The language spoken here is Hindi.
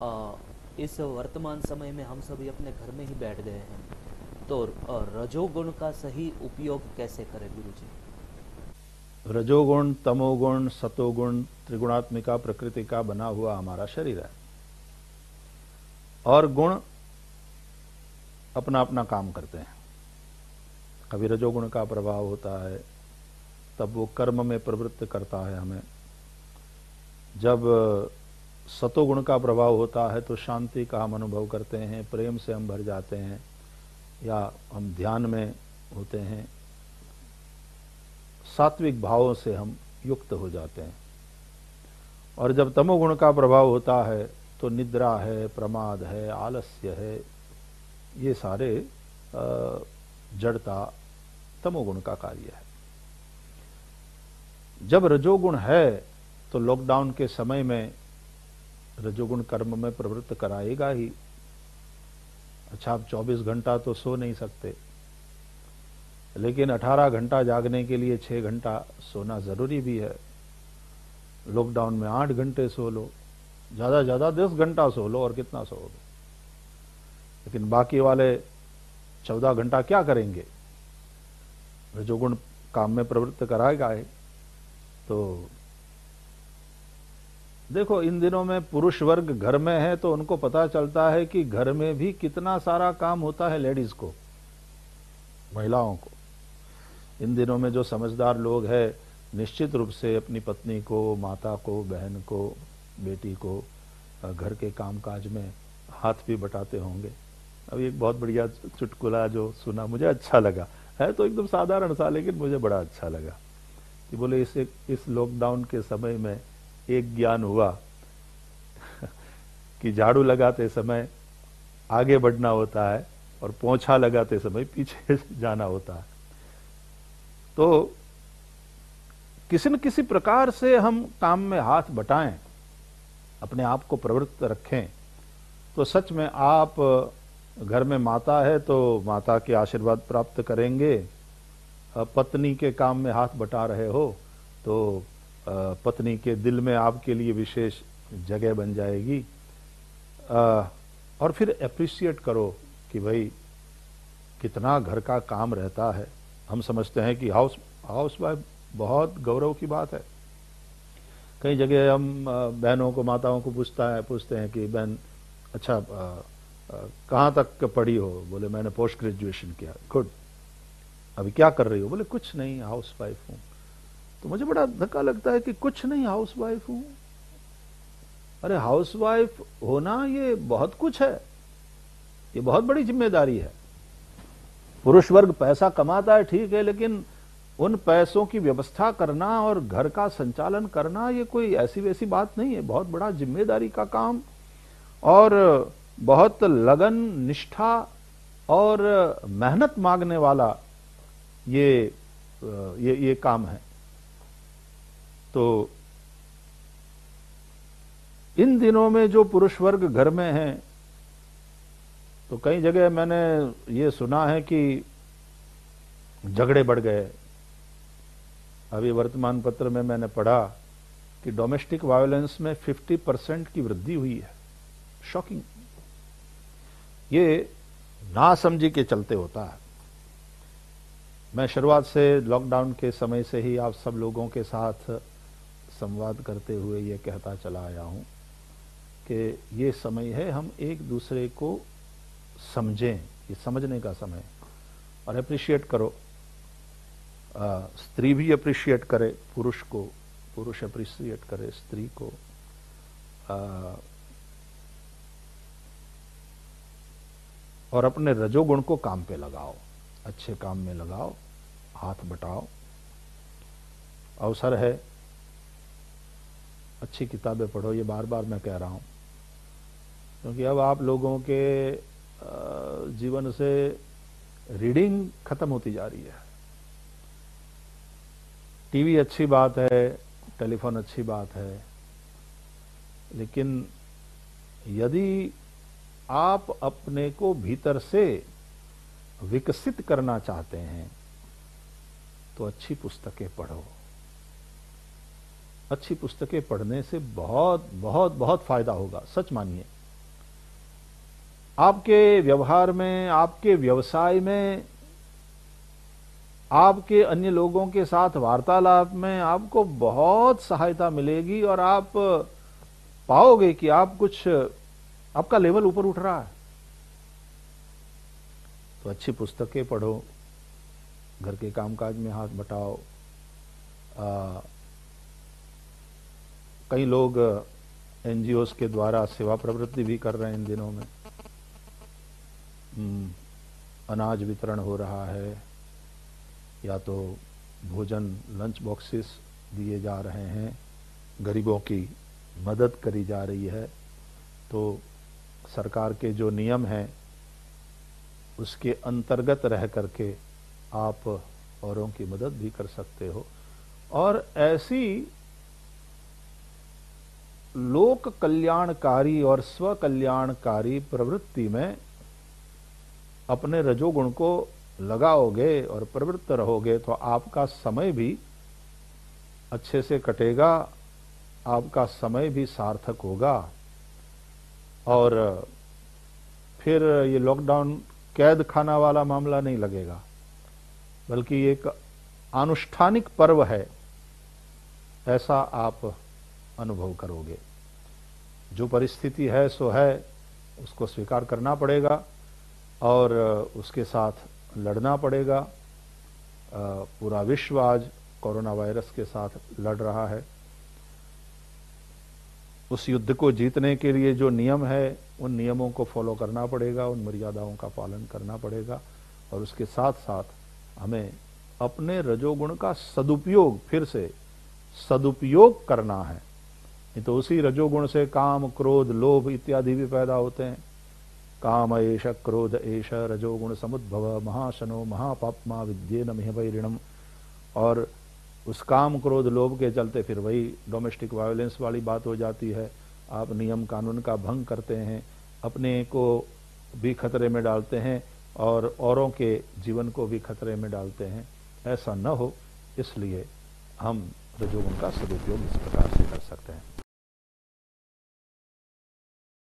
अ, इस वर्तमान समय में हम सभी अपने घर में ही बैठ गए हैं। तो रजोगुण का सही उपयोग कैसे करें गुरुजी? रजोगुण, तमोगुण, सतोगुण, त्रिगुणात्मिका प्रकृति का बना हुआ हमारा शरीर है। और गुण अपना अपना काम करते हैं। कभी रजोगुण का प्रभाव होता है तब वो कर्म में प्रवृत्त करता है हमें। जब सतोगुण का प्रभाव होता है तो शांति का हम अनुभव करते हैं, प्रेम से हम भर जाते हैं, या हम ध्यान में होते हैं, सात्विक भावों से हम युक्त हो जाते हैं। और जब तमोगुण का प्रभाव होता है तो निद्रा है, प्रमाद है, आलस्य है, ये सारे जड़ता तमोगुण का कार्य है। जब रजोगुण है तो लॉकडाउन के समय में रजोगुण कर्म में प्रवृत्त कराएगा ही। अच्छा, आप 24 घंटा तो सो नहीं सकते, लेकिन 18 घंटा जागने के लिए 6 घंटा सोना जरूरी भी है। लॉकडाउन में 8 घंटे सो लो, ज्यादा ज्यादा 10 घंटा सो लो, और कितना सो लो। लेकिन बाकी वाले 14 घंटा क्या करेंगे? रजोगुण काम में प्रवृत्त कराएगा है। तो देखो, इन दिनों में पुरुष वर्ग घर में है तो उनको पता चलता है कि घर में भी कितना सारा काम होता है लेडीज को, महिलाओं को। इन दिनों में जो समझदार लोग हैं निश्चित रूप से अपनी पत्नी को, माता को, बहन को, बेटी को घर के कामकाज में हाथ भी बटाते होंगे। अभी एक बहुत बढ़िया चुटकुला जो सुना, मुझे अच्छा लगा, है तो एकदम साधारण सा, लेकिन मुझे बड़ा अच्छा लगा। कि बोले इस लॉकडाउन के समय में एक ज्ञान हुआ कि झाड़ू लगाते समय आगे बढ़ना होता है और पोंछा लगाते समय पीछे जाना होता है। तो किसी न किसी प्रकार से हम काम में हाथ बटाएं, अपने आप को प्रवृत्त रखें, तो सच में आप घर में माता है तो माता के आशीर्वाद प्राप्त करेंगे। पत्नी के काम में हाथ बटा रहे हो तो पत्नी के दिल में आपके लिए विशेष जगह बन जाएगी। और फिर अप्रिशिएट करो कि भाई कितना घर का काम रहता है। हम समझते हैं कि हाउस वाइफ बहुत गौरव की बात है। कई जगह हम बहनों को, माताओं को पूछते हैं कि बहन अच्छा कहाँ तक पढ़ी हो? बोले मैंने पोस्ट ग्रेजुएशन किया। गुड। अभी क्या कर रही हो? बोले कुछ नहीं, हाउस वाइफ हूँ। तो मुझे बड़ा धक्का लगता है कि कुछ नहीं, हाउस वाइफ हूँ। अरे हाउस वाइफ होना ये बहुत कुछ है, ये बहुत बड़ी जिम्मेदारी है। पुरुष वर्ग पैसा कमाता है ठीक है, लेकिन उन पैसों की व्यवस्था करना और घर का संचालन करना ये कोई ऐसी वैसी बात नहीं है, बहुत बड़ा जिम्मेदारी का काम और बहुत लगन, निष्ठा और मेहनत मांगने वाला ये काम है। तो इन दिनों में जो पुरुष वर्ग घर में है, तो कई जगह मैंने ये सुना है कि झगड़े बढ़ गए। अभी वर्तमान पत्र में मैंने पढ़ा कि डोमेस्टिक वायलेंस में 50% की वृद्धि हुई है। शॉकिंग। ये नासमझी के चलते होता है। मैं शुरुआत से लॉकडाउन के समय से ही आप सब लोगों के साथ संवाद करते हुए ये कहता चला आया हूं कि ये समय है हम एक दूसरे को समझें, ये समझने का समय, और अप्रिशिएट करो। स्त्री भी अप्रिशिएट करे पुरुष को, पुरुष अप्रिशिएट करे स्त्री को। और अपने रजोगुण को काम पे लगाओ, अच्छे काम में लगाओ, हाथ बटाओ। अवसर है, अच्छी किताबें पढ़ो, ये बार बार मैं कह रहा हूं, क्योंकि अब आप लोगों के जीवन से रीडिंग खत्म होती जा रही है। टीवी अच्छी बात है, टेलीफोन अच्छी बात है, लेकिन यदि आप अपने को भीतर से विकसित करना चाहते हैं तो अच्छी पुस्तकें पढ़ो। अच्छी पुस्तकें पढ़ने से बहुत बहुत बहुत फायदा होगा, सच मानिए। आपके व्यवहार में, आपके व्यवसाय में, आपके अन्य लोगों के साथ वार्तालाप में आपको बहुत सहायता मिलेगी और आप पाओगे कि आपका लेवल ऊपर उठ रहा है। तो अच्छी पुस्तकें पढ़ो, घर के कामकाज में हाथ बटाओ। कई लोग एनजीओस के द्वारा सेवा प्रवृत्ति भी कर रहे हैं इन दिनों में। अनाज वितरण हो रहा है, या तो भोजन लंच बॉक्सेस दिए जा रहे हैं, गरीबों की मदद करी जा रही है। तो सरकार के जो नियम हैं उसके अंतर्गत रह करके आप औरों की मदद भी कर सकते हो। और ऐसी लोक कल्याणकारी और स्व कल्याणकारी प्रवृत्ति में अपने रजोगुण को लगाओगे और प्रवृत्त रहोगे तो आपका समय भी अच्छे से कटेगा, आपका समय भी सार्थक होगा। और फिर ये लॉकडाउन कैद खाना वाला मामला नहीं लगेगा, बल्कि एक आनुष्ठानिक पर्व है, ऐसा आप अनुभव करोगे। जो परिस्थिति है सो है, उसको स्वीकार करना पड़ेगा और उसके साथ लड़ना पड़ेगा। पूरा विश्व आज कोरोना वायरस के साथ लड़ रहा है। उस युद्ध को जीतने के लिए जो नियम है, उन नियमों को फॉलो करना पड़ेगा, उन मर्यादाओं का पालन करना पड़ेगा। और उसके साथ साथ हमें अपने रजोगुण का सदुपयोग, फिर से सदुपयोग करना है। नहीं तो उसी रजोगुण से काम, क्रोध, लोभ इत्यादि भी पैदा होते हैं। काम एष क्रोध एष रजोगुण समुद्भव महाशनो महापाप्मा विद्येन मिहवैरिणम। और उस काम, क्रोध, लोभ के चलते फिर वही डोमेस्टिक वायलेंस वाली बात हो जाती है। आप नियम कानून का भंग करते हैं, अपने को भी खतरे में डालते हैं और औरों के जीवन को भी खतरे में डालते हैं। ऐसा न हो, इसलिए हम रजोगुण का सदुपयोग इस प्रकार से कर सकते हैं।